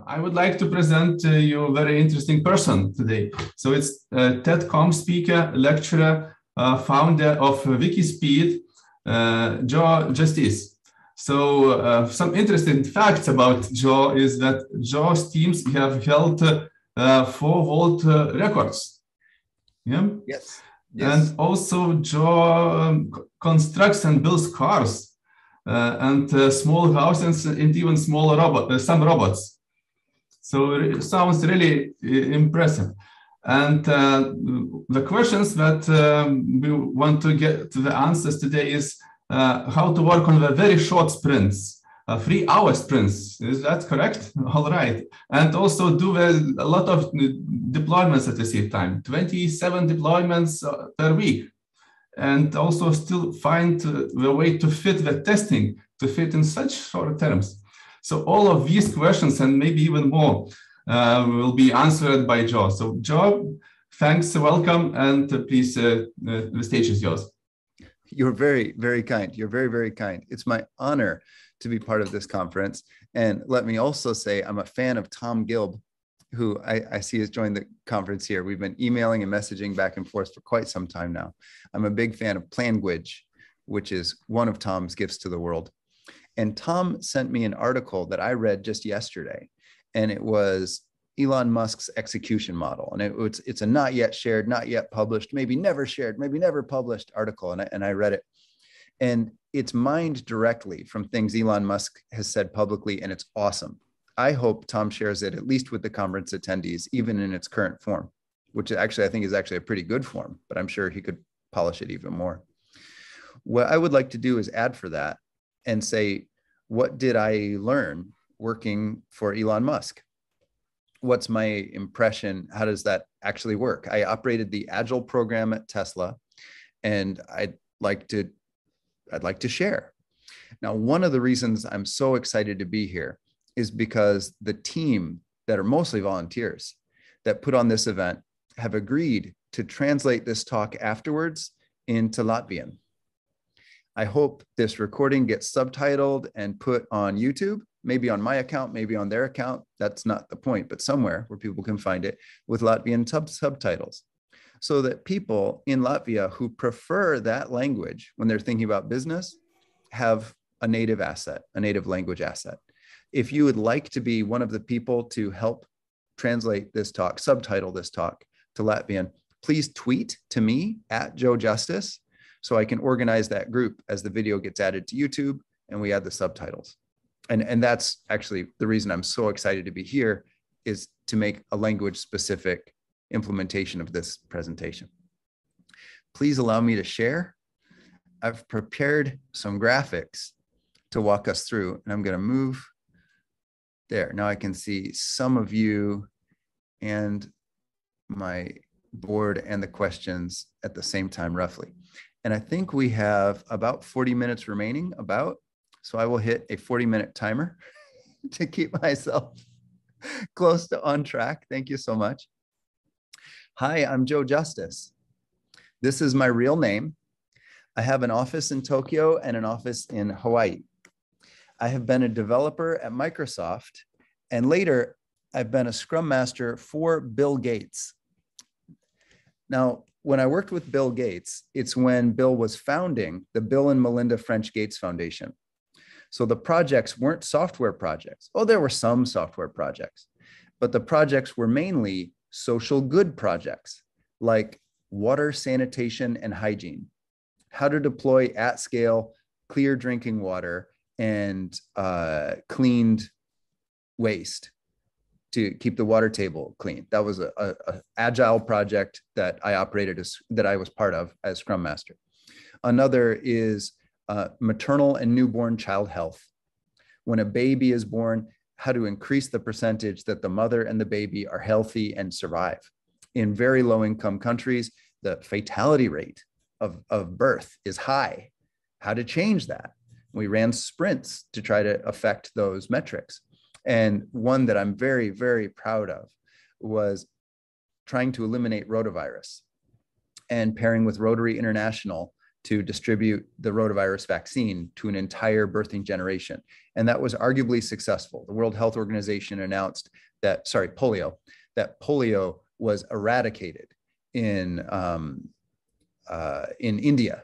I would like to present you a very interesting person today. So it's TEDCom speaker, lecturer, founder of WIKISPEED, Joe Justice. So some interesting facts about Joe is that Joe's teams have held 4-volt records. Yeah. Yes. And also Joe constructs and builds cars and small houses and even small some robots. So it sounds really impressive. And the questions that we want to get to the answers today is how to work on the very short sprints, 3-hour sprints. Is that correct? All right. And also do a lot of deployments at the same time, 27 deployments per week. And also still find the way to fit the testing, to fit in such short terms. So all of these questions and maybe even more will be answered by Joe. So Joe, thanks, welcome, and please, the stage is yours. You're very, very kind. You're very, very kind. It's my honor to be part of this conference. And let me also say, I'm a fan of Tom Gilb, who I see has joined the conference here. We've been emailing and messaging back and forth for quite some time now. I'm a big fan of Planguage, which is one of Tom's gifts to the world. And Tom sent me an article that I read just yesterday, and it was Elon Musk's execution model. And it's a not yet shared, not yet published, maybe never shared, maybe never published article. And I read it. And it's mined directly from things Elon Musk has said publicly, and it's awesome. I hope Tom shares it at least with the conference attendees, even in its current form, which actually I think is actually a pretty good form, but I'm sure he could polish it even more. What I would like to do is add for that and say, what did I learn working for Elon Musk? What's my impression? How does that actually work? I operated the Agile program at Tesla, and I'd like to share. Now, one of the reasons I'm so excited to be here is because the team that are mostly volunteers that put on this event have agreed to translate this talk afterwards into Latvian. I hope this recording gets subtitled and put on YouTube, maybe on my account, maybe on their account. That's not the point, but somewhere where people can find it with Latvian subtitles, so that people in Latvia who prefer that language when they're thinking about business have a native asset, a native language asset. If you would like to be one of the people to help translate this talk, subtitle this talk to Latvian, please tweet to me at Joe Justice so I can organize that group as the video gets added to YouTube and we add the subtitles. And that's actually the reason I'm so excited to be here, is to make a language specific implementation of this presentation. Please allow me to share. I've prepared some graphics to walk us through, and I'm going to move there. Now I can see some of you and my board and the questions at the same time, roughly. And I think we have about 40 minutes remaining, so I will hit a 40-minute timer to keep myself close to on track. Thank you so much. Hi, I'm Joe Justice. This is my real name. I have an office in Tokyo and an office in Hawaii. I have been a developer at Microsoft, and later I've been a Scrum Master for Bill Gates. Now, when I worked with Bill Gates, it's when Bill was founding the Bill and Melinda French Gates Foundation. So the projects weren't software projects. Oh, there were some software projects, but the projects were mainly social good projects like water, sanitation, and hygiene. How to deploy at scale, clear drinking water and cleaned waste to keep the water table clean. That was a agile project that I operated that I was part of as Scrum Master. Another is maternal and newborn child health. When a baby is born, how to increase the percentage that the mother and the baby are healthy and survive. In very low income countries, the fatality rate of birth is high. How to change that? We ran sprints to try to affect those metrics. And one that I'm very, very proud of was trying to eliminate rotavirus and pairing with Rotary International to distribute the rotavirus vaccine to an entire birthing generation. And that was arguably successful. The World Health Organization announced that, polio was eradicated in India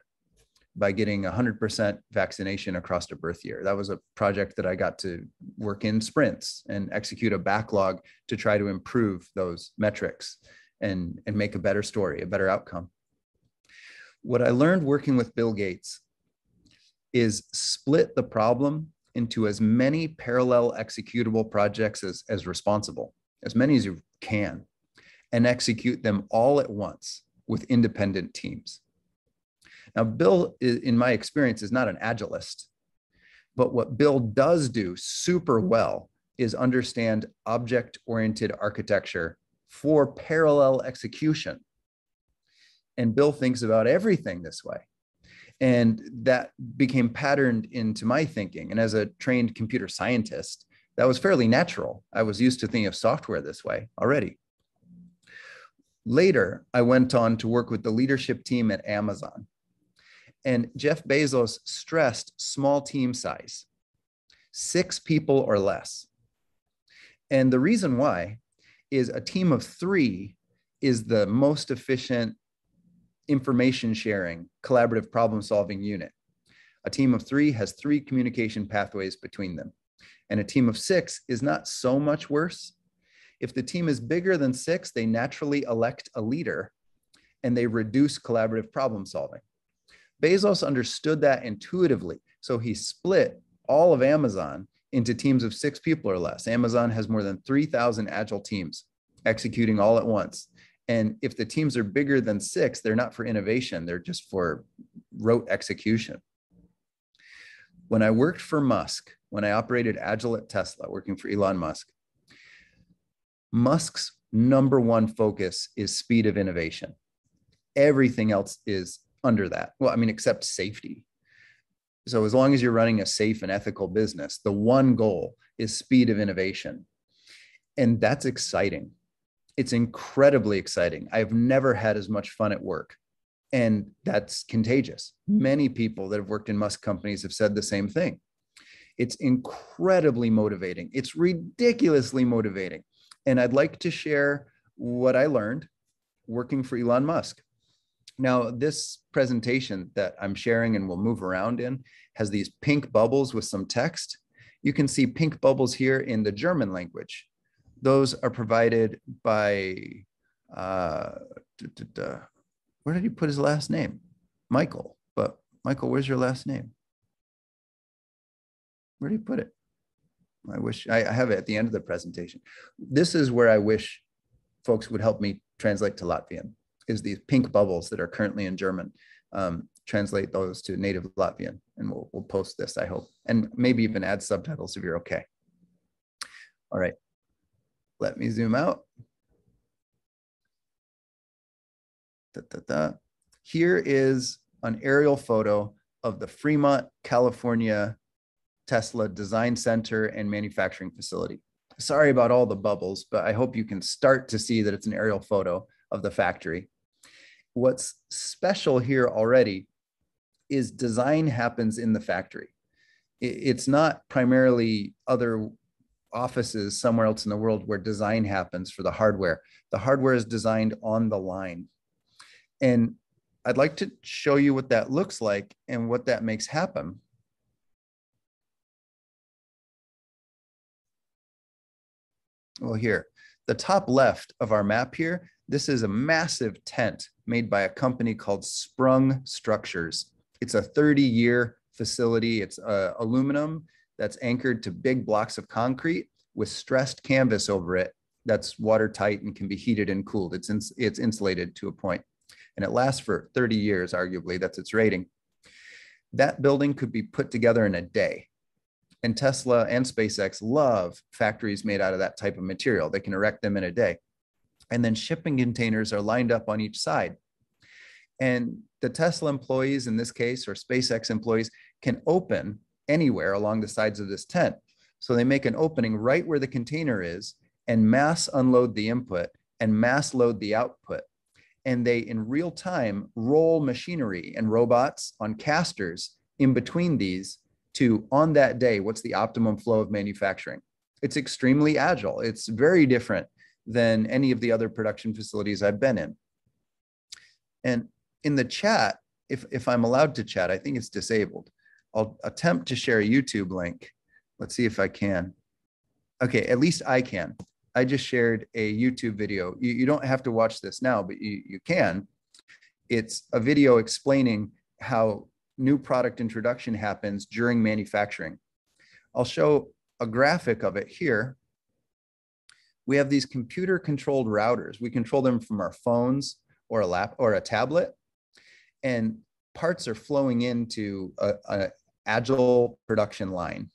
by getting 100% vaccination across a birth year. That was a project that I got to work in sprints and execute a backlog to try to improve those metrics and make a better story, a better outcome. What I learned working with Bill Gates is split the problem into as many parallel executable projects as responsible, as many as you can, and execute them all at once with independent teams. Now, Bill, in my experience, is not an agilist, but what Bill does do super well is understand object-oriented architecture for parallel execution. And Bill thinks about everything this way. And that became patterned into my thinking. And as a trained computer scientist, that was fairly natural. I was used to thinking of software this way already. Later, I went on to work with the leadership team at Amazon. And Jeff Bezos stressed small team size, 6 people or less. And the reason why is a team of 3 is the most efficient information sharing, collaborative problem solving unit. A team of 3 has 3 communication pathways between them. And a team of 6 is not so much worse. If the team is bigger than 6, they naturally elect a leader and they reduce collaborative problem solving. Bezos understood that intuitively. So he split all of Amazon into teams of 6 people or less. Amazon has more than 3,000 agile teams executing all at once. And if the teams are bigger than 6, they're not for innovation, they're just for rote execution. When I worked for Musk, when I operated Agile at Tesla, working for Elon Musk, Musk's #1 focus is speed of innovation. Everything else is under that. Well, I mean, except safety. So as long as you're running a safe and ethical business, the one goal is speed of innovation. And that's exciting. It's incredibly exciting. I've never had as much fun at work. And that's contagious. Many people that have worked in Musk companies have said the same thing. It's incredibly motivating. It's ridiculously motivating. And I'd like to share what I learned working for Elon Musk. Now, this presentation that I'm sharing and will move around in has these pink bubbles with some text. You can see pink bubbles here in the German language. Those are provided by, where did he put his last name? Michael. But Michael, where's your last name? Where did he put it? I wish I have it at the end of the presentation. This is where I wish folks would help me translate to Latvian, is these pink bubbles that are currently in German. Translate those to native Latvian, and we'll post this, I hope, and maybe even add subtitles if you're okay. All right, let me zoom out. Here is an aerial photo of the Fremont, California Tesla Design Center and Manufacturing Facility. Sorry about all the bubbles, but I hope you can start to see that it's an aerial photo of the factory. What's special here already is design happens in the factory. It's not primarily other offices somewhere else in the world where design happens for the hardware. The hardware is designed on the line. And I'd like to show you what that looks like and what that makes happen. Well, here, the top left of our map here, this is a massive tent made by a company called Sprung Structures. It's a 30-year facility. It's aluminum that's anchored to big blocks of concrete with stressed canvas over it that's watertight and can be heated and cooled. It's insulated to a point, and it lasts for 30 years, arguably. That's its rating. That building could be put together in a day. And Tesla and SpaceX love factories made out of that type of material. They can erect them in a day. And then shipping containers are lined up on each side. And the Tesla employees, in this case, or SpaceX employees, can open anywhere along the sides of this tent. So they make an opening right where the container is and mass unload the input and mass load the output. and they in real time roll machinery and robots on casters in between these to, on that day, what's the optimum flow of manufacturing. It's extremely agile. It's very different than any of the other production facilities I've been in. And in the chat, if I'm allowed to chat, I think it's disabled. I'll attempt to share a YouTube link. Let's see if I can. Okay, at least I can. I just shared a YouTube video. You don't have to watch this now, but you can. It's a video explaining how new product introduction happens during manufacturing. I'll show a graphic of it here. We have these computer controlled routers. We control them from our phones or a lap or a tablet, and parts are flowing into an agile production line.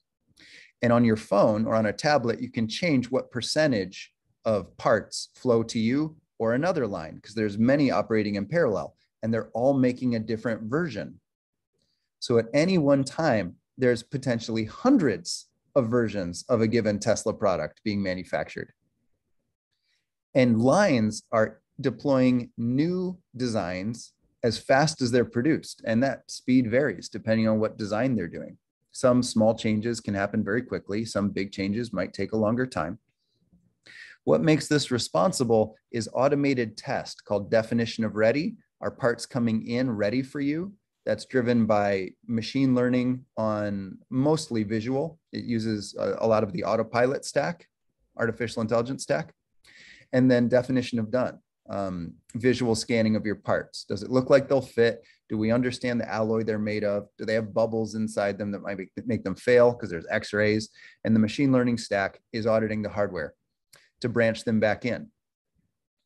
And on your phone or on a tablet, you can change what percentage of parts flow to you or another line, because there's many operating in parallel and they're all making a different version. So at any one time, there's potentially hundreds of versions of a given Tesla product being manufactured. And lines are deploying new designs as fast as they're produced. And that speed varies depending on what design they're doing. Some small changes can happen very quickly. Some big changes might take a longer time. What makes this responsible is automated test called definition of ready. Are parts coming in ready for you? That's driven by machine learning on mostly visual. It uses a lot of the autopilot stack, artificial intelligence stack. And then definition of done, visual scanning of your parts. Does it look like they'll fit? Do we understand the alloy they're made of? Do they have bubbles inside them that might make them fail because there's x-rays? And the machine learning stack is auditing the hardware to branch them back in.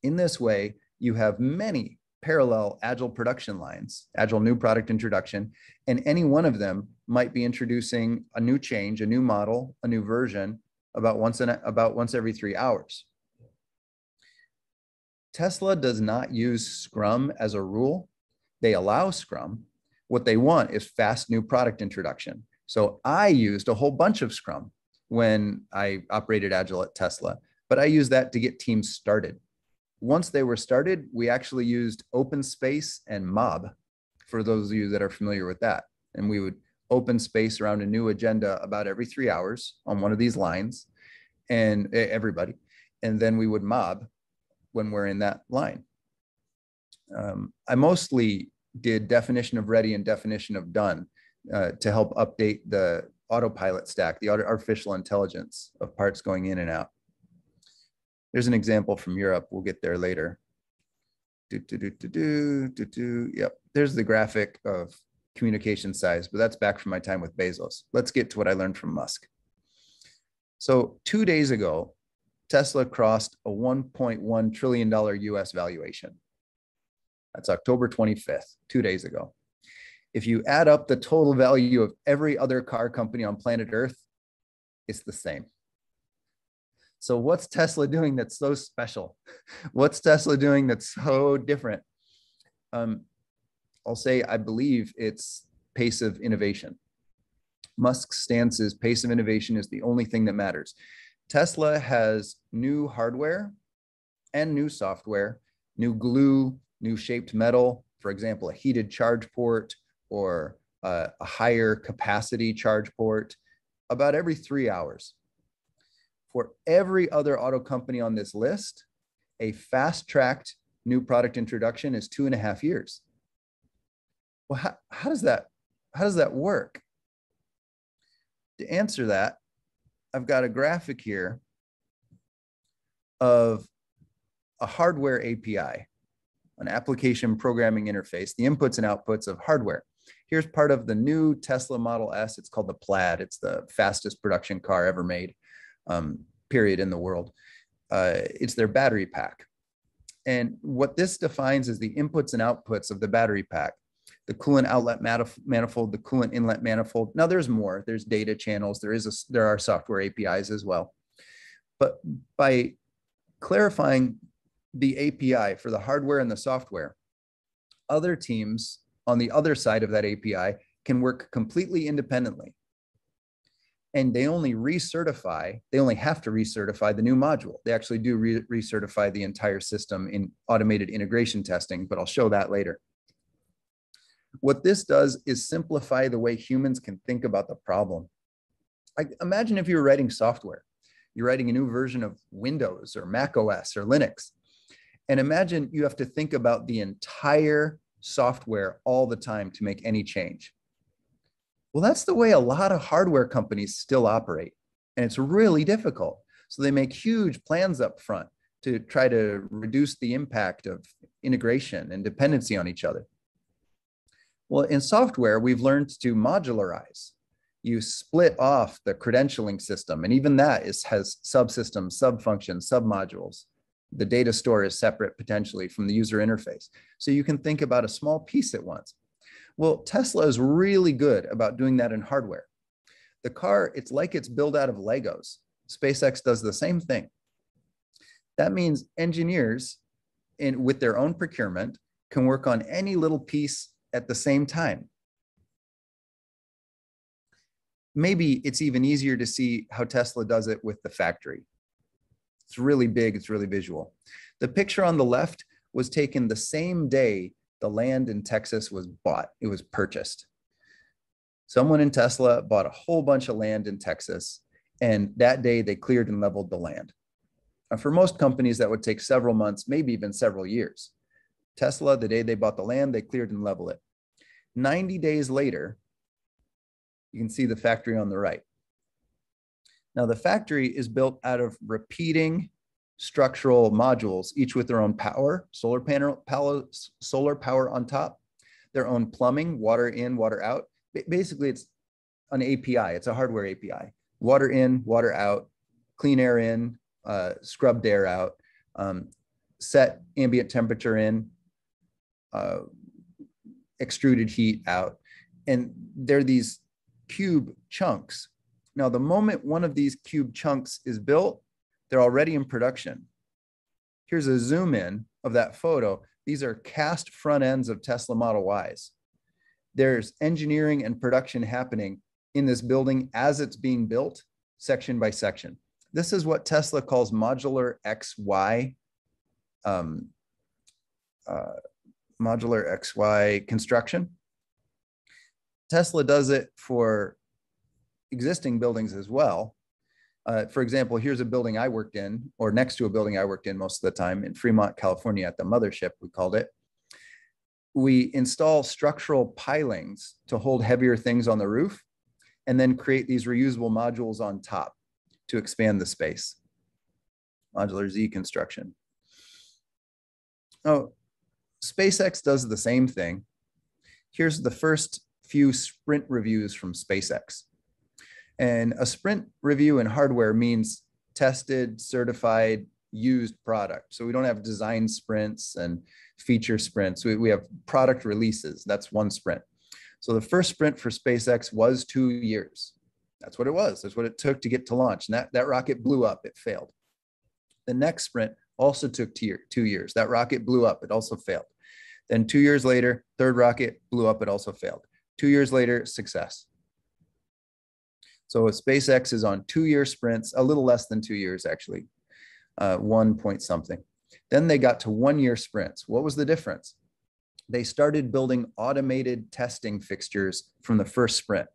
In this way, you have many parallel agile production lines, agile new product introduction, and any one of them might be introducing a new change, a new model, a new version about once every 3 hours. Tesla does not use Scrum as a rule. They allow Scrum. What they want is fast new product introduction. So I used a whole bunch of Scrum when I operated Agile at Tesla, but I used that to get teams started. Once they were started, we actually used open space and mob, for those of you that are familiar with that. And we would open space around a new agenda about every 3 hours on one of these lines, and everybody. And then we would mob when we're in that line. I mostly did definition of ready and definition of done to help update the autopilot stack, the artificial intelligence of parts going in and out. There's an example from Europe. We'll get there later. Yep, there's the graphic of communication size, but that's back from my time with Bezos. Let's get to what I learned from Musk. So 2 days ago, Tesla crossed a $1.1 trillion US valuation. That's October 25th, 2 days ago. If you add up the total value of every other car company on planet Earth, it's the same. So what's Tesla doing that's so special? What's Tesla doing that's so different? I'll say I believe it's pace of innovation. Musk's stance is pace of innovation is the only thing that matters. Tesla has new hardware and new software, new glue, new shaped metal, for example, a heated charge port or a higher capacity charge port about every 3 hours. For every other auto company on this list, a fast-tracked new product introduction is 2.5 years. Well, how does that work? To answer that, I've got a graphic here of a hardware API, an application programming interface, the inputs and outputs of hardware. Here's part of the new Tesla Model S. It's called the Plaid. It's the fastest production car ever made, period, in the world. It's their battery pack. And what this defines is the inputs and outputs of the battery pack. The coolant outlet manifold, the coolant inlet manifold. Now there's more. There's data channels. There are software APIs as well. But by clarifying the API for the hardware and the software, other teams on the other side of that API can work completely independently. And they only have to recertify the new module. They actually do recertify the entire system in automated integration testing, but I'll show that later. What this does is simplify the way humans can think about the problem. Imagine if you were writing software. You're writing a new version of Windows or Mac OS or Linux. And imagine you have to think about the entire software all the time to make any change. Well, that's the way a lot of hardware companies still operate. And it's really difficult. So they make huge plans up front to try to reduce the impact of integration and dependency on each other. Well, in software, we've learned to modularize. You split off the credentialing system, and even that has subsystems, subfunctions, submodules. The data store is separate potentially from the user interface. So you can think about a small piece at once. Well, Tesla is really good about doing that in hardware. The car, it's like it's built out of Legos. SpaceX does the same thing. That means engineers with their own procurement can work on any little piece at the same time. Maybe it's even easier to see how Tesla does it with the factory. It's really big, it's really visual. The picture on the left was taken the same day the land in Texas was bought, it was purchased. Someone in Tesla bought a whole bunch of land in Texas, and that day they cleared and leveled the land. Now, for most companies, that would take several months, maybe even several years. Tesla, the day they bought the land, they cleared and leveled it. 90 days later, you can see the factory on the right. Now, the factory is built out of repeating structural modules, each with their own power, solar power on top, their own plumbing, water in, water out. Basically, it's an API. It's a hardware API. Water in, water out, clean air in, scrubbed air out, set ambient temperature in, extruded heat out. And they're these cube chunks. Now, the moment one of these cube chunks is built, they're already in production. Here's a zoom in of that photo. These are cast front ends of Tesla Model Ys. There's engineering and production happening in this building as it's being built, section by section. This is what Tesla calls modular XY, modular XY construction. Tesla does it for existing buildings as well. For example, here's a building I worked in, or next to a building I worked in most of the time in Fremont, California at the mothership, we called it. We install structural pilings to hold heavier things on the roof and then create these reusable modules on top to expand the space. Modular Z construction. Oh, SpaceX does the same thing. Here's the first few sprint reviews from SpaceX. And a sprint review in hardware means tested, certified, used product. So we don't have design sprints and feature sprints. We have product releases. That's one sprint. So the first sprint for SpaceX was 2 years. That's what it was. That's what it took to get to launch. And that rocket blew up. It failed. The next sprint also took 2 years. That rocket blew up. It also failed. Then 2 years later, third rocket blew up. It also failed. 2 years later, success. So SpaceX is on 2-year sprints, a little less than 2 years, actually, 1 point something. Then they got to 1-year sprints. What was the difference? They started building automated testing fixtures from the first sprint.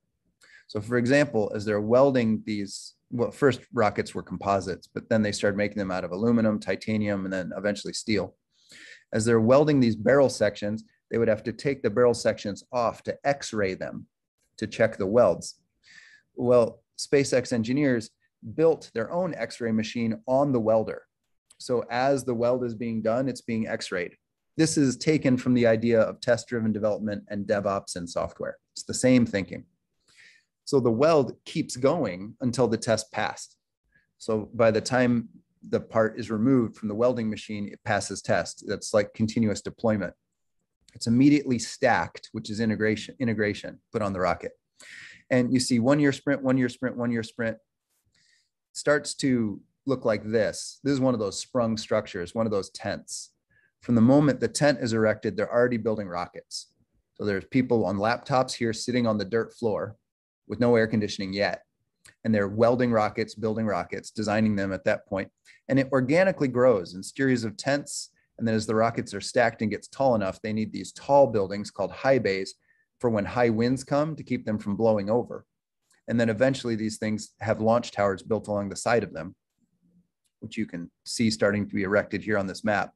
So for example, as they're welding these, well, first rockets were composites, but then they started making them out of aluminum, titanium, and then eventually steel. As they're welding these barrel sections, they would have to take the barrel sections off to X-ray them to check the welds. Well, SpaceX engineers built their own X-ray machine on the welder. So as the weld is being done, it's being X-rayed. This is taken from the idea of test-driven development and DevOps in software. It's the same thinking. So the weld keeps going until the test passed. So by the time the part is removed from the welding machine, it passes test. That's like continuous deployment. It's immediately stacked, which is integration put on the rocket. And you see 1-year sprint, 1-year sprint, 1-year sprint. Starts to look like this. This is one of those sprung structures, one of those tents. From the moment the tent is erected, they're already building rockets. So there's people on laptops here sitting on the dirt floor with no air conditioning yet. And they're welding rockets, building rockets, designing them at that point. And it organically grows in series of tenths. And then as the rockets are stacked and gets tall enough, they need these tall buildings called high bays for when high winds come to keep them from blowing over. And then eventually these things have launch towers built along the side of them, which you can see starting to be erected here on this map.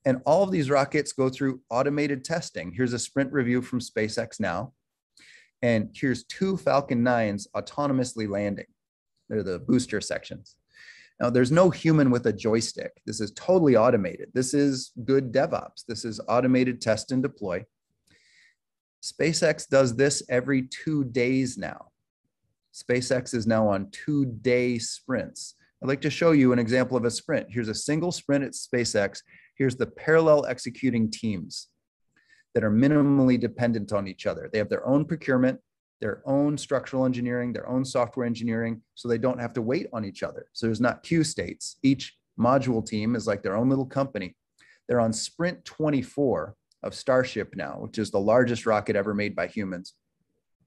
And all of these rockets go through automated testing. Here's a sprint review from SpaceX now. And here's 2 Falcon 9s autonomously landing. They're the booster sections. Now, there's no human with a joystick. This is totally automated. This is good DevOps. This is automated test and deploy. SpaceX does this every 2 days now. SpaceX is now on 2-day sprints. I'd like to show you an example of a sprint. Here's a single sprint at SpaceX. Here's the parallel executing teams that are minimally dependent on each other. They have their own procurement, their own structural engineering, their own software engineering, so they don't have to wait on each other. So there's not queue states. Each module team is like their own little company. They're on sprint 24 of Starship now, which is the largest rocket ever made by humans.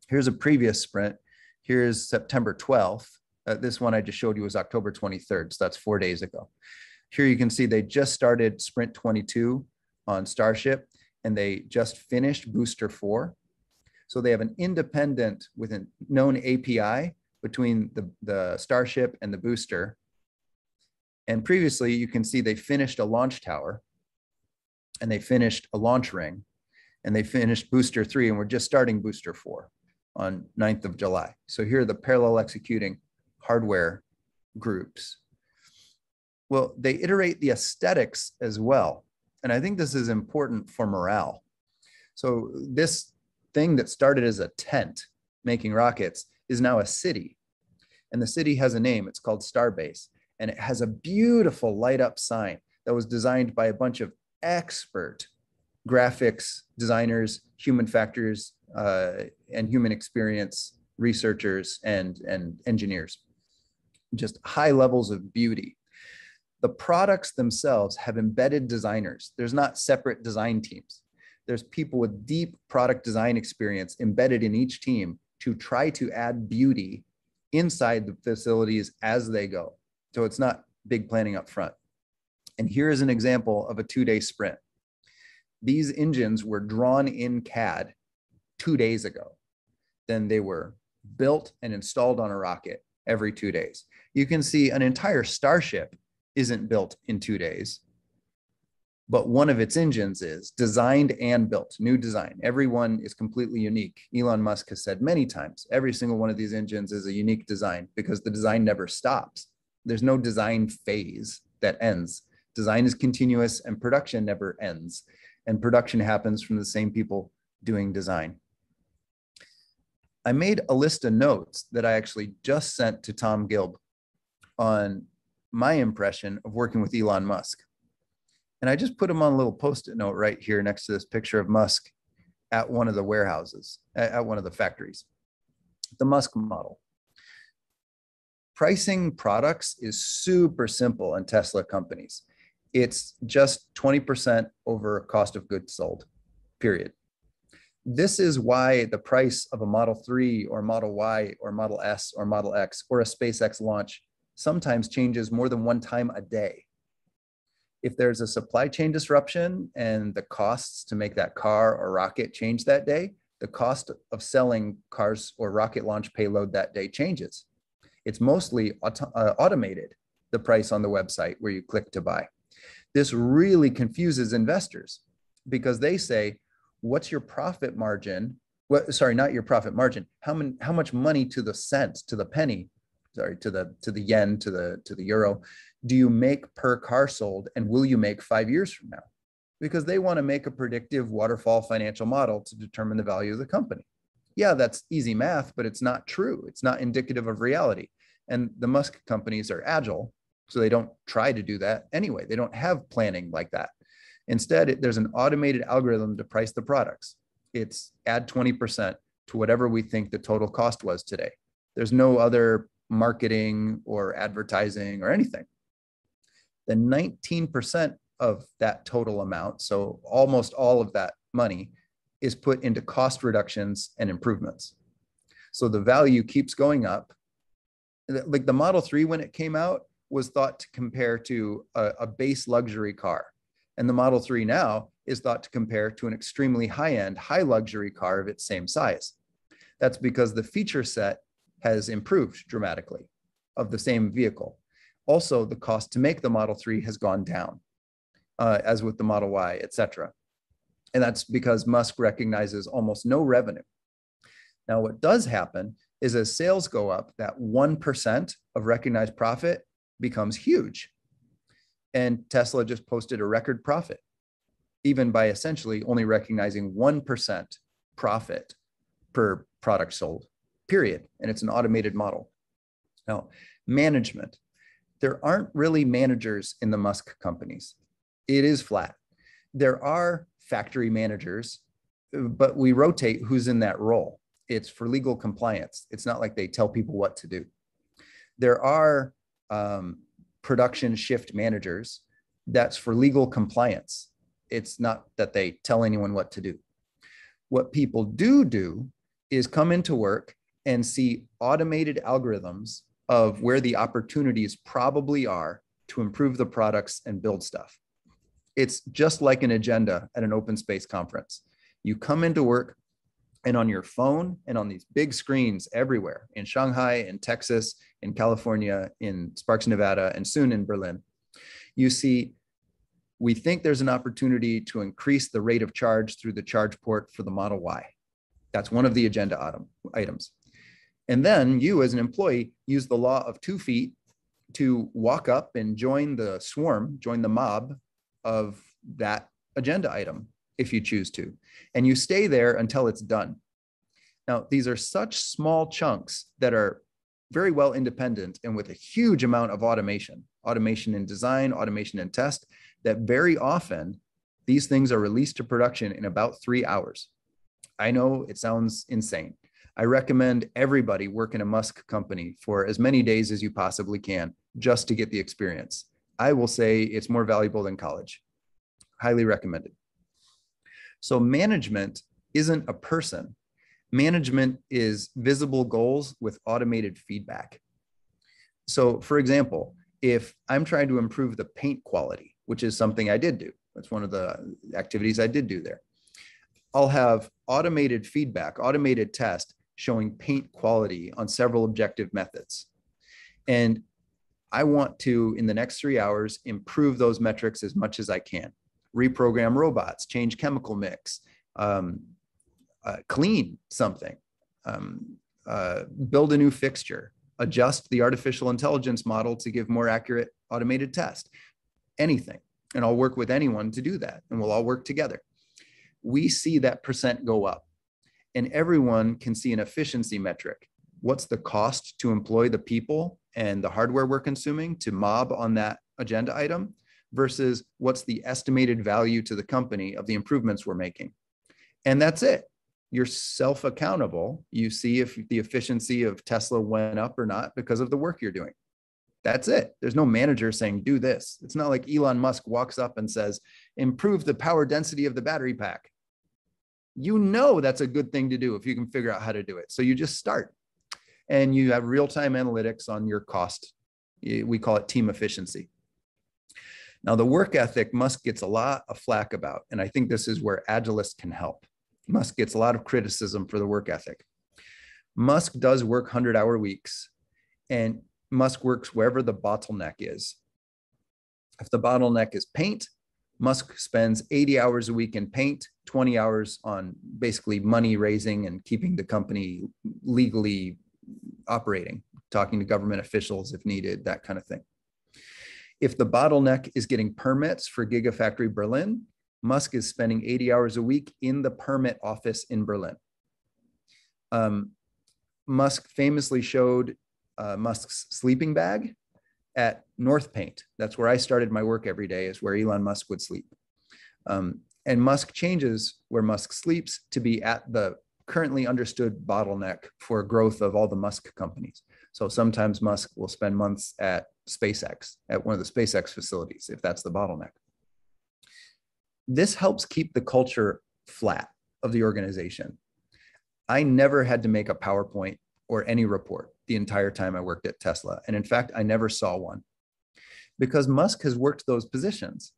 Here's a previous sprint. Here's September 12th. This one I just showed you was October 23rd, so that's 4 days ago. Here you can see they just started sprint 22 on Starship, and they just finished booster 4. So they have an independent with a known API between the Starship and the booster. And previously you can see they finished a launch tower, and they finished a launch ring, and they finished booster 3, and we're just starting booster 4 on 9th of July. So here are the parallel executing hardware groups. Well, they iterate the aesthetics as well. And I think this is important for morale. So this thing that started as a tent making rockets is now a city. And the city has a name. It's called Starbase. And it has a beautiful light up sign that was designed by a bunch of expert graphics designers, human factors, and human experience researchers and engineers. Just high levels of beauty. The products themselves have embedded designers. There's not separate design teams. There's people with deep product design experience embedded in each team to try to add beauty inside the facilities as they go. So it's not big planning up front. And here is an example of a 2-day sprint. These engines were drawn in CAD 2 days ago. Then they were built and installed on a rocket every 2 days. You can see an entire Starship isn't built in 2 days, but one of its engines is designed and built, new design. Every one is completely unique. Elon Musk has said many times, every single one of these engines is a unique design because the design never stops. There's no design phase that ends. Design is continuous and production never ends. And production happens from the same people doing design. I made a list of notes that I actually just sent to Tom Gilb on my impression of working with Elon Musk. And I just put him on a little post-it note right here next to this picture of Musk at one of the warehouses, at one of the factories. The Musk model. Pricing products is super simple in Tesla companies. It's just 20% over cost of goods sold, period. This is why the price of a Model 3 or Model Y or Model S or Model X or a SpaceX launch sometimes changes more than one time a day. If there's a supply chain disruption and the costs to make that car or rocket change that day, the cost of selling cars or rocket launch payload that day changes. It's mostly automated, the price on the website where you click to buy. This really confuses investors because they say, what's your profit margin? Sorry, not your profit margin. How much money to the cent, to the penny, sorry, to the yen, to the euro, do you make per car sold, and will you make 5 years from now? Because they want to make a predictive waterfall financial model to determine the value of the company. Yeah, that's easy math, but it's not true. It's not indicative of reality. And the Musk companies are agile, so they don't try to do that anyway. They don't have planning like that. Instead, there's an automated algorithm to price the products. It's add 20% to whatever we think the total cost was today. There's no other marketing or advertising or anything. The 19% of that total amount, so almost all of that money, is put into cost reductions and improvements. So the value keeps going up Like the Model 3, when it came out, was thought to compare to a base luxury car. And the Model 3 now is thought to compare to an extremely high-end, high luxury car of its same size. That's because the feature set has improved dramatically of the same vehicle. Also, the cost to make the Model 3 has gone down, as with the Model Y, et cetera. And that's because Musk recognizes almost no revenue. Now, what does happen is as sales go up, that 1% of recognized profit becomes huge. And Tesla just posted a record profit, even by essentially only recognizing 1% profit per product sold, period. And it's an automated model. Now, management. There aren't really managers in the Musk companies. It is flat. There are factory managers, but we rotate who's in that role. It's for legal compliance. It's not like they tell people what to do. There are production shift managers. That's for legal compliance. It's not that they tell anyone what to do. What people do is come into work and see automated algorithms of where the opportunities probably are to improve the products and build stuff. It's just like an agenda at an open space conference. You come into work, and on your phone and on these big screens everywhere in Shanghai, in Texas, in California, in Sparks, Nevada, and soon in Berlin, you see, we think there's an opportunity to increase the rate of charge through the charge port for the Model Y. That's one of the agenda items. And then you as an employee use the law of 2 feet to walk up and join the swarm, join the mob of that agenda item, if you choose to. And you stay there until it's done. Now, these are such small chunks that are very well independent and with a huge amount of automation in design, automation in test, that very often these things are released to production in about 3 hours. I know it sounds insane. I recommend everybody work in a Musk company for as many days as you possibly can, just to get the experience. I will say it's more valuable than college. Highly recommended. So management isn't a person. Management is visible goals with automated feedback. So for example, if I'm trying to improve the paint quality, which is something I did do, that's one of the activities I did do there, I'll have automated feedback, automated test showing paint quality on several objective methods. And I want to, in the next 3 hours, improve those metrics as much as I can. Reprogram robots, change chemical mix, clean something, build a new fixture, adjust the artificial intelligence model to give more accurate automated test, anything. And I'll work with anyone to do that, and we'll all work together. We see that percent go up, and everyone can see an efficiency metric. What's the cost to employ the people and the hardware we're consuming to mob on that agenda item versus what's the estimated value to the company of the improvements we're making. And that's it. You're self-accountable. You see if the efficiency of Tesla went up or not because of the work you're doing. That's it. There's no manager saying, do this. It's not like Elon Musk walks up and says, improve the power density of the battery pack. You know that's a good thing to do if you can figure out how to do it. So you just start. And you have real-time analytics on your cost. We call it team efficiency. Now, the work ethic Musk gets a lot of flack about, and I think this is where Agilists can help. Musk gets a lot of criticism for the work ethic. Musk does work 100-hour weeks, and Musk works wherever the bottleneck is. If the bottleneck is paint, Musk spends 80 hours a week in paint, 20 hours on basically money raising and keeping the company legally operating, talking to government officials if needed, that kind of thing. If the bottleneck is getting permits for Gigafactory Berlin, Musk is spending 80 hours a week in the permit office in Berlin. Musk famously showed Musk's sleeping bag at North Paint. That's where I started my work every day, is where Elon Musk would sleep. And Musk changes where Musk sleeps to be at the currently understood bottleneck for growth of all the Musk companies. So sometimes Musk will spend months at SpaceX, at one of the SpaceX facilities, if that's the bottleneck. This helps keep the culture flat of the organization. I never had to make a PowerPoint or any report. the entire time I worked at Tesla. And in fact, I never saw one because Musk has worked those positions.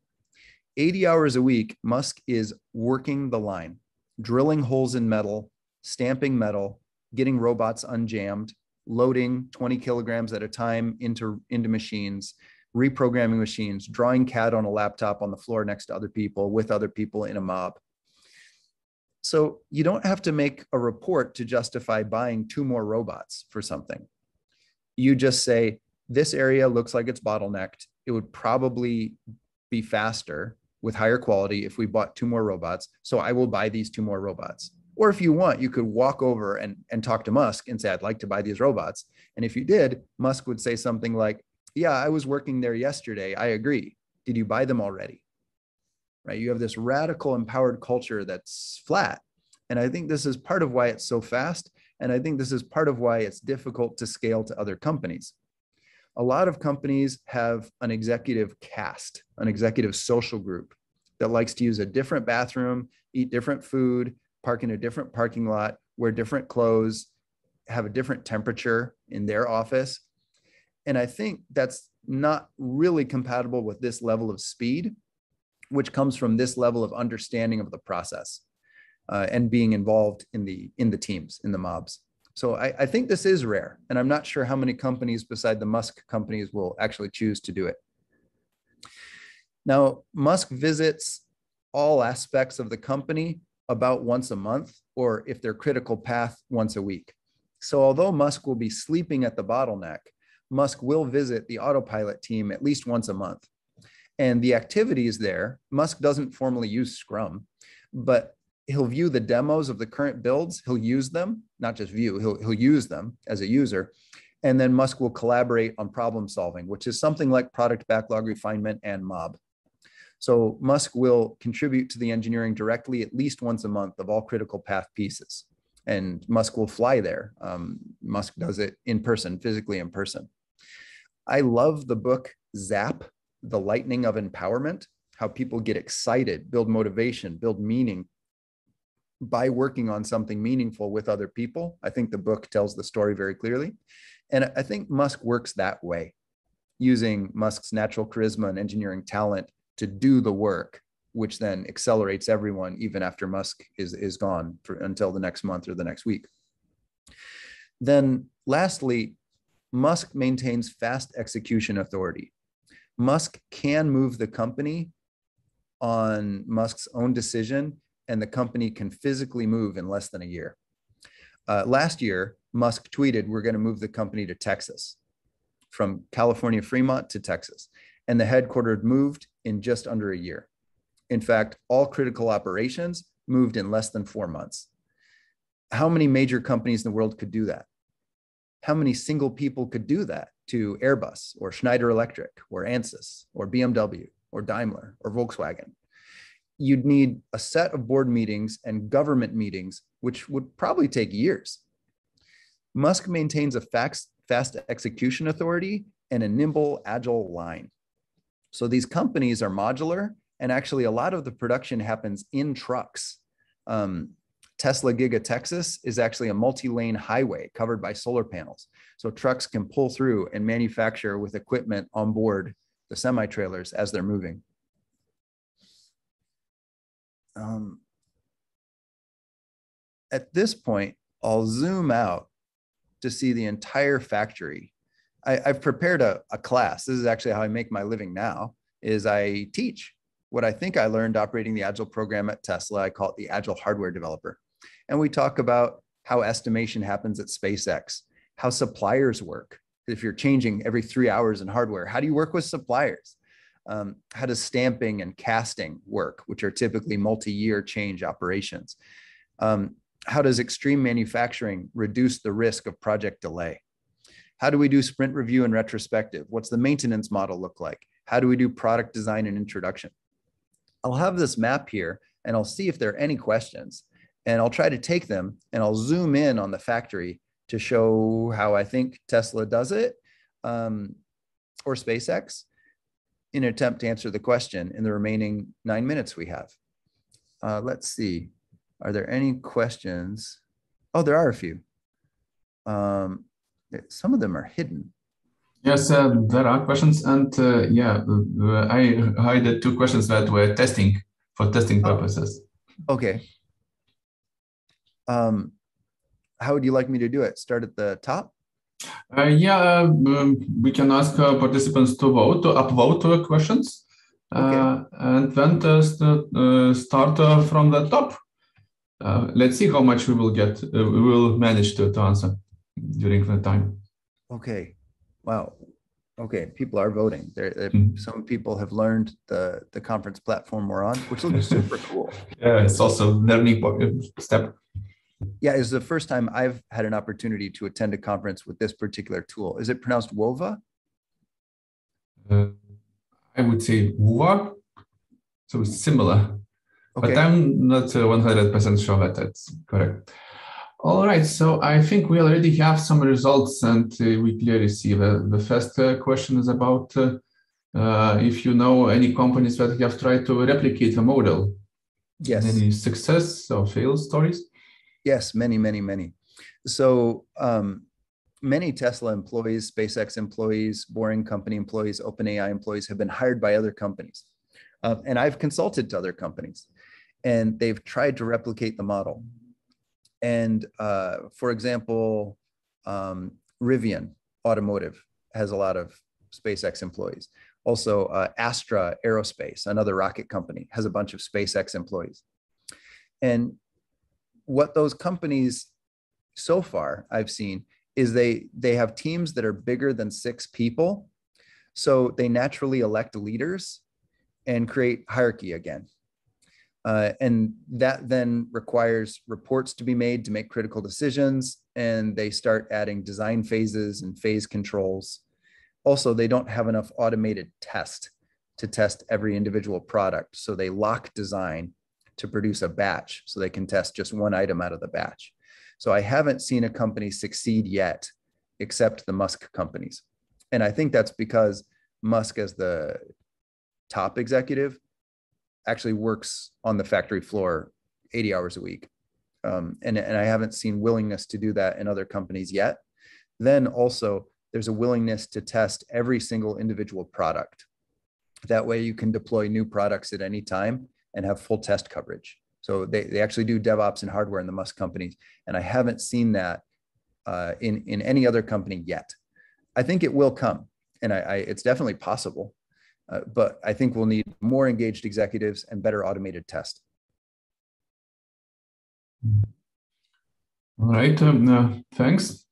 80 hours a week, Musk is working the line, drilling holes in metal, stamping metal, getting robots unjammed, loading 20 kilograms at a time into machines, reprogramming machines, drawing CAD on a laptop on the floor next to other people, with other people in a mob. So you don't have to make a report to justify buying 2 more robots for something. You just say, this area looks like it's bottlenecked. It would probably be faster with higher quality if we bought 2 more robots. So I will buy these 2 more robots. Or if you want, you could walk over and talk to Musk and say, I'd like to buy these robots. And if you did, Musk would say something like, yeah, I was working there yesterday. I agree. Did you buy them already? Right? You have this radical empowered culture that's flat. And I think this is part of why it's so fast. And I think this is part of why it's difficult to scale to other companies. A lot of companies have an executive caste, an executive social group that likes to use a different bathroom, eat different food, park in a different parking lot, wear different clothes, have a different temperature in their office. And I think that's not really compatible with this level of speed, which comes from this level of understanding of the process and being involved in the teams, in the mobs. So I think this is rare, and I'm not sure how many companies beside the Musk companies will actually choose to do it. Now, Musk visits all aspects of the company about once a month, or if they're critical path, once a week. So although Musk will be sleeping at the bottleneck, Musk will visit the autopilot team at least once a month. And the activities there, Musk doesn't formally use Scrum, but he'll view the demos of the current builds. He'll use them, not just view, he'll use them as a user. And then Musk will collaborate on problem solving, which is something like product backlog refinement and mob. So Musk will contribute to the engineering directly at least once a month of all critical path pieces. And Musk will fly there. Musk does it in person, physically in person. I love the book Zap, The Lightning of Empowerment, how people get excited, build motivation, build meaning by working on something meaningful with other people. I think the book tells the story very clearly. And I think Musk works that way, using Musk's natural charisma and engineering talent to do the work, which then accelerates everyone even after Musk is gone until the next month or the next week. Then lastly, Musk maintains fast execution authority. Musk can move the company on Musk's own decision, and the company can physically move in less than a year. Last year, Musk tweeted, we're going to move the company to Texas, from California, Fremont to Texas. And the headquarters moved in just under a year. In fact, all critical operations moved in less than 4 months. How many major companies in the world could do that? How many single people could do that to Airbus or Schneider Electric or Ansys or BMW or Daimler or Volkswagen? You'd need a set of board meetings and government meetings, which would probably take years. Musk maintains a fast execution authority and a nimble, agile line. So these companies are modular, and actually a lot of the production happens in trucks. Tesla Giga Texas is actually a multi-lane highway covered by solar panels. So trucks can pull through and manufacture with equipment on board the semi-trailers as they're moving. At this point, I'll zoom out to see the entire factory. I've prepared a class. This is actually how I make my living now, is I teach what I think I learned operating the Agile program at Tesla. I call it the Agile Hardware Developer. And we talk about how estimation happens at SpaceX, how suppliers work. If you're changing every 3 hours in hardware, how do you work with suppliers? How does stamping and casting work, which are typically multi-year change operations? How does extreme manufacturing reduce the risk of project delay? How do we do sprint review and retrospective? What's the maintenance model look like? How do we do product design and introduction? I'll have this map here and I'll see if there are any questions, and I'll try to take them and I'll zoom in on the factory to show how I think Tesla does it, or SpaceX, in an attempt to answer the question in the remaining 9 minutes we have. Let's see. Are there any questions? Oh, there are a few. Some of them are hidden. Yes, there are questions, and I hid two questions that were testing for testing purposes. Okay. How would you like me to do it? Start at the top? We can ask participants to vote, to upvote questions, and then start from the top. Let's see how much we will get. We will manage to answer during the time. Okay. Wow. Okay. People are voting. Some people have learned the conference platform we're on, which looks super cool. Yeah, it's also learning step. Yeah, it's the first time I've had an opportunity to attend a conference with this particular tool. Is it pronounced WOVA? I would say WOVA, so it's similar, but I'm not 100% sure that that's correct. All right, so I think we already have some results, and we clearly see the first question is about if you know any companies that have tried to replicate a model. Yes. Any success or fail stories? Yes, many, many, many. So many Tesla employees, SpaceX employees, Boring Company employees, OpenAI employees have been hired by other companies. And I've consulted to other companies, and they've tried to replicate the model. And for example, Rivian Automotive has a lot of SpaceX employees. Also, Astra Aerospace, another rocket company, has a bunch of SpaceX employees. And what those companies so far I've seen is they have teams that are bigger than 6 people. So they naturally elect leaders and create hierarchy again. And that then requires reports to be made to make critical decisions. And they start adding design phases and phase controls. Also, they don't have enough automated test to test every individual product. So they lock design to produce a batch so they can test just one item out of the batch. So I haven't seen a company succeed yet, except the Musk companies. And I think that's because Musk, as the top executive, actually works on the factory floor 80 hours a week. And I haven't seen willingness to do that in other companies yet. Then also, there's a willingness to test every single individual product. That way you can deploy new products at any time and have full test coverage. So they actually do DevOps and hardware in the Musk companies. And I haven't seen that in any other company yet. I think it will come, and it's definitely possible. But I think we'll need more engaged executives and better automated test. All right, thanks.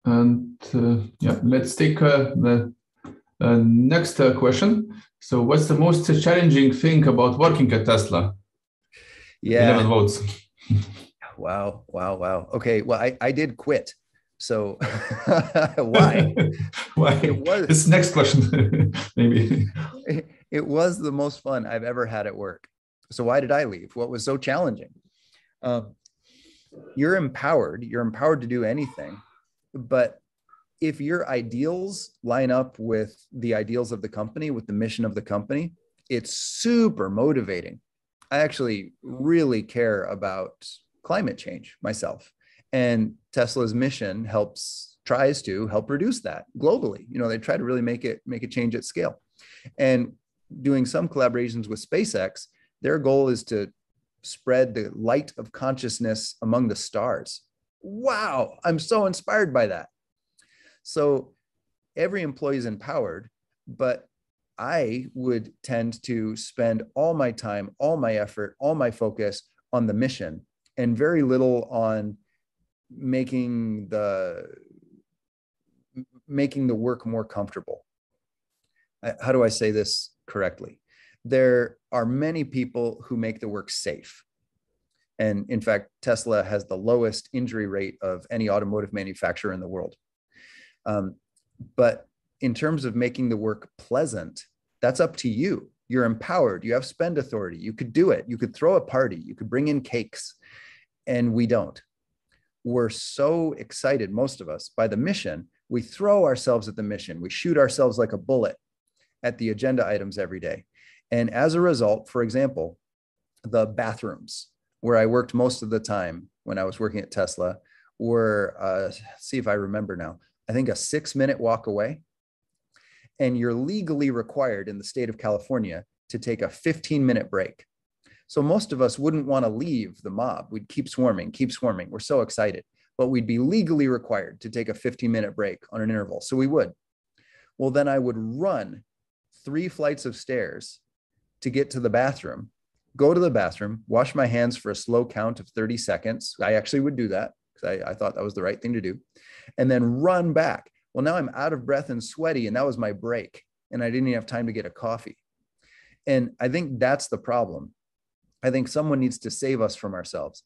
And let's take the next question. So what's the most challenging thing about working at Tesla? Yeah. 11 votes. Wow. Okay, well, I did quit. So why? Why? This next question, maybe. It was the most fun I've ever had at work. So why did I leave? What was so challenging? You're empowered to do anything, but if your ideals line up with the ideals of the company, with the mission of the company, it's super motivating. I actually really care about climate change myself. And Tesla's mission tries to help reduce that globally. They try to really make a change at scale. And doing some collaborations with SpaceX, their goal is to spread the light of consciousness among the stars. Wow, I'm so inspired by that. So every employee is empowered, but I would tend to spend all my time, all my effort, all my focus on the mission, and very little on making the work more comfortable. How do I say this correctly? There are many people who make the work safe. And in fact, Tesla has the lowest injury rate of any automotive manufacturer in the world. But in terms of making the work pleasant, that's up to you. You're empowered. You have spend authority. You could do it. You could throw a party. You could bring in cakes. And we don't. We're so excited, most of us, by the mission. We throw ourselves at the mission. We shoot ourselves like a bullet at the agenda items every day. And as a result, for example, the bathrooms where I worked most of the time when I was working at Tesla were, see if I remember now, I think a 6-minute walk away. And you're legally required in the state of California to take a 15-minute break. So most of us wouldn't want to leave the mob. We'd keep swarming, keep swarming. We're so excited, but we'd be legally required to take a 15-minute break on an interval. So we would. Well, then I would run 3 flights of stairs to get to the bathroom, go to the bathroom, wash my hands for a slow count of 30 seconds. I actually would do that because I thought that was the right thing to do, and then run back. Well, now I'm out of breath and sweaty, and that was my break, and I didn't even have time to get a coffee. And I think that's the problem. I think someone needs to save us from ourselves.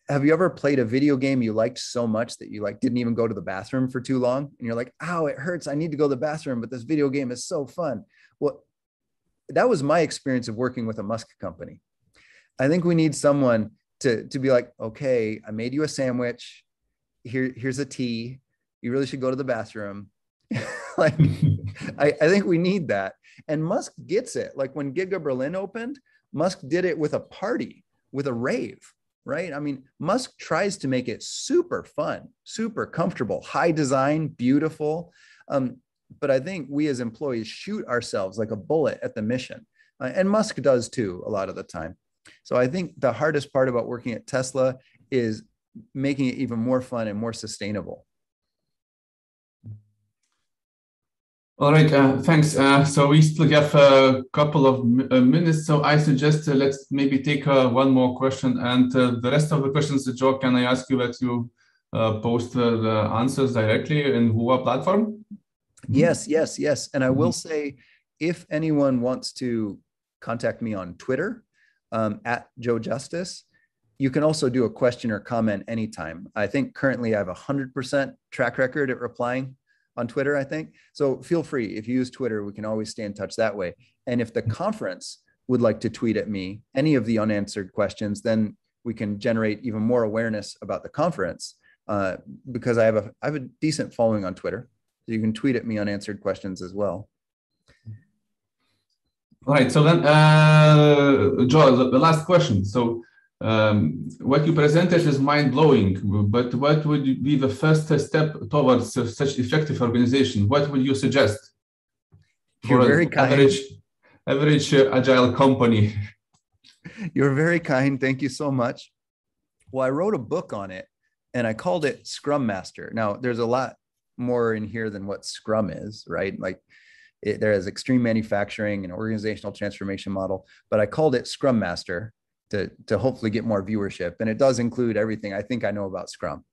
Have you ever played a video game you liked so much that you didn't even go to the bathroom for too long? And you're like, ow, it hurts. I need to go to the bathroom, but this video game is so fun. Well, that was my experience of working with a Musk company. I think we need someone to be like, okay, I made you a sandwich. Here's a tea. You really should go to the bathroom. I think we need that. And Musk gets it. Like when Giga Berlin opened, Musk did it with a party, with a rave, right? I mean, Musk tries to make it super fun, super comfortable, high design, beautiful. But I think we as employees shoot ourselves like a bullet at the mission. And Musk does too, a lot of the time. So I think the hardest part about working at Tesla is making it even more fun and more sustainable. All right, thanks. So we still have a couple of minutes, so I suggest let's maybe take one more question, and the rest of the questions, Joe, can I ask you that you post the answers directly in Wua platform? Yes. And I will say, if anyone wants to contact me on Twitter, at Joe Justice, you can also do a question or comment anytime. I think currently I have 100% track record at replying on Twitter, I think. So feel free, if you use Twitter, we can always stay in touch that way. And if the conference would like to tweet at me any of the unanswered questions, then we can generate even more awareness about the conference, because I have a decent following on Twitter. So you can tweet at me unanswered questions as well. All right, so then, Joe, the last question. So what you presented is mind-blowing, but what would be the first step towards such effective organization? What would you suggest for an average agile company? You're very kind. Thank you so much. Well, I wrote a book on it, and I called it Scrum Master. Now, there's a lot more in here than what Scrum is, right? Like there is extreme manufacturing and organizational transformation model, but I called it Scrum Master to hopefully get more viewership. And it does include everything I think I know about Scrum.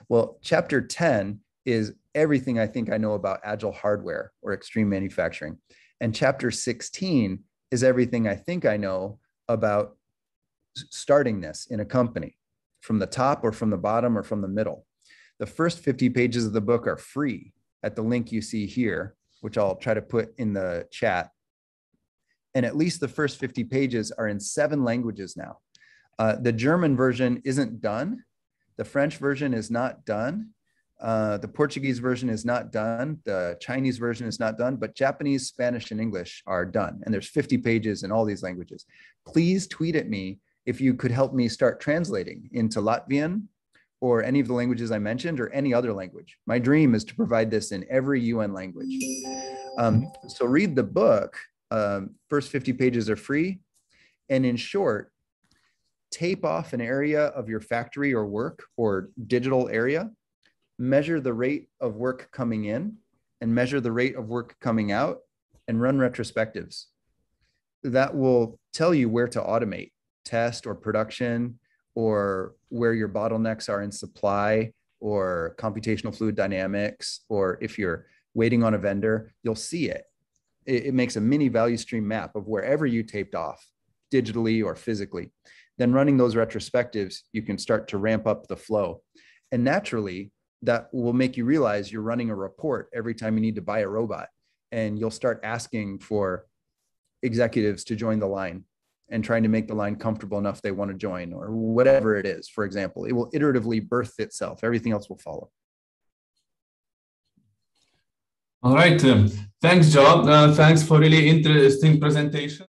Well, chapter 10 is everything I think I know about Agile Hardware or extreme manufacturing. And chapter 16 is everything I think I know about starting this in a company, from the top or from the bottom or from the middle. The first 50 pages of the book are free at the link you see here, which I'll try to put in the chat. And at least the first 50 pages are in 7 languages now. The German version isn't done. The French version is not done. The Portuguese version is not done. The Chinese version is not done, but Japanese, Spanish, and English are done. And there's 50 pages in all these languages. Please tweet at me if you could help me start translating into Latvian or any of the languages I mentioned, or any other language. My dream is to provide this in every UN language. So read the book. First 50 pages are free. And in short, tape off an area of your factory or work or digital area, measure the rate of work coming in and measure the rate of work coming out, and run retrospectives. That will tell you where to automate, test or production, or where your bottlenecks are in supply or computational fluid dynamics, or if you're waiting on a vendor, you'll see it. It makes a mini value stream map of wherever you taped off, digitally or physically. Then running those retrospectives, you can start to ramp up the flow. And naturally, that will make you realize you're running a report every time you need to buy a robot. And you'll start asking for executives to join the line and trying to make the line comfortable enough they want to join, or whatever it is. For example, it will iteratively birth itself. Everything else will follow. All right. Thanks, Joe. Thanks for really interesting presentation.